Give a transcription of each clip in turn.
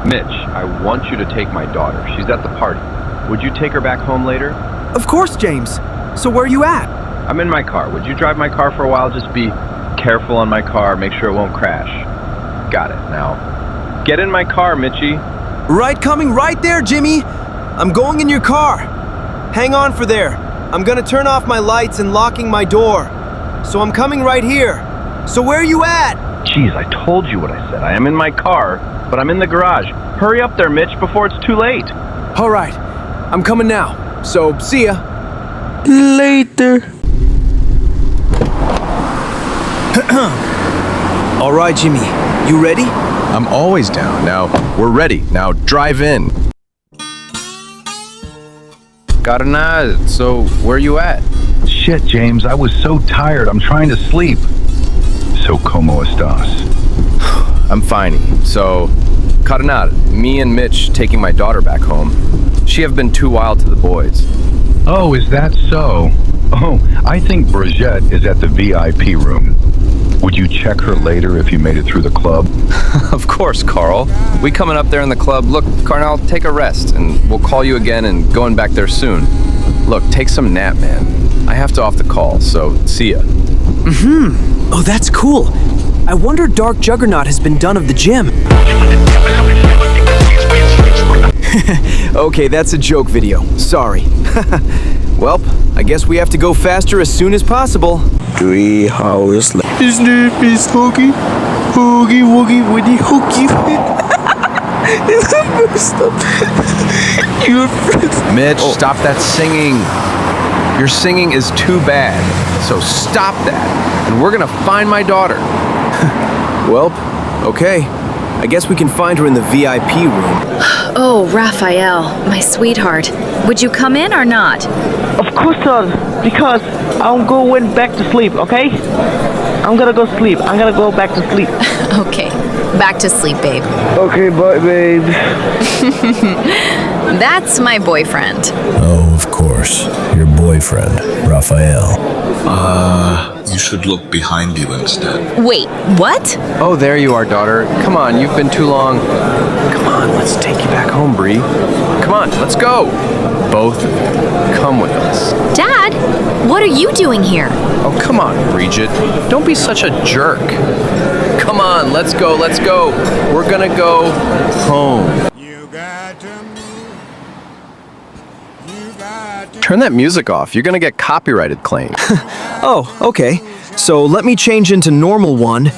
Mitch, I want you to take my daughter. She's at the party. Would you take her back home later? Of course, James. So where are you at? I'm in my car. Would you drive my car for a while? Just be careful on my car. Make sure it won't crash. Got it. Now, get in my car, Mitchie. Right, coming right there, Jimmy. I'm going in your car. Hang on for there. I'm gonna turn off my lights and locking my door. So I'm coming right here. So where are you at? Jeez, I told you what I said. I am in my car, but I'm in the garage. Hurry up there, Mitch, before it's too late. All right, I'm coming now. So see ya. Later. All right, Jimmy, you ready? I'm always down. Now, we're ready. Now, drive in. Carnal, so where you at? Shit, James, I was so tired. I'm trying to sleep. So, ¿cómo estás? I'm fine. So, Carnal, me and Mitch taking my daughter back home. She have been too wild to the boys. Oh, is that so? Oh, I think Brigitte is at the VIP room. Would you check her later if you made it through the club? Of course, Carl. We coming up there in the club. Look, Carnal, take a rest, and we'll call you again and going back there soon. Look, take some nap, man. I have to off the call, so see ya. Oh, that's cool. I wonder Dark Juggernaut has been done of the gym. Okay, that's a joke video. Sorry. Welp, I guess we have to go faster as soon as possible. 3 hours later. His name is Hoogie. Hoogie Woogie Woody Hoogie. Your friends. Mitch, stop that singing. Your singing is too bad. So stop that. And we're gonna find my daughter. Welp, okay. I guess we can find her in the VIP room. Oh, Raphael, my sweetheart. Would you come in or not? Of course not, because I'm going back to sleep, okay? I'm gonna go sleep. I'm gonna go back to sleep. Okay, back to sleep, babe. Okay, bye, babe. That's my boyfriend. Oh, of course. Your boyfriend, Raphael. You should look behind you instead. Wait, what? Oh, there you are, daughter. Come on, you've been too long. Come on, let's take you back home, Bree. Come on, let's go. Both of you, come with us. Dad, what are you doing here? Oh, come on, Bridget. Don't be such a jerk. Come on, let's go, let's go. We're gonna go home. Turn that music off. You're gonna get copyrighted claim. Oh, okay. So let me change into normal one.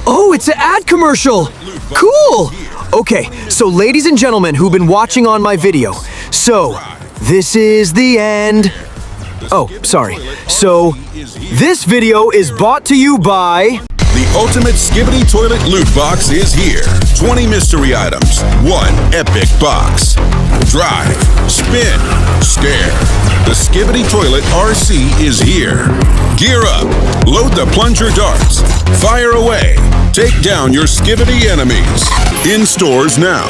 Oh, it's an ad commercial! Cool! Okay, so ladies and gentlemen who've been watching on my video, so this is the end. Oh, sorry. So this video is brought to you by... The ultimate Skibidi toilet loot box is here. 20 mystery items, 1 epic box. Drive, spin, scare. The Skibidi toilet RC is here. Gear up, load the plunger darts, fire away, take down your Skibidi enemies. In stores now.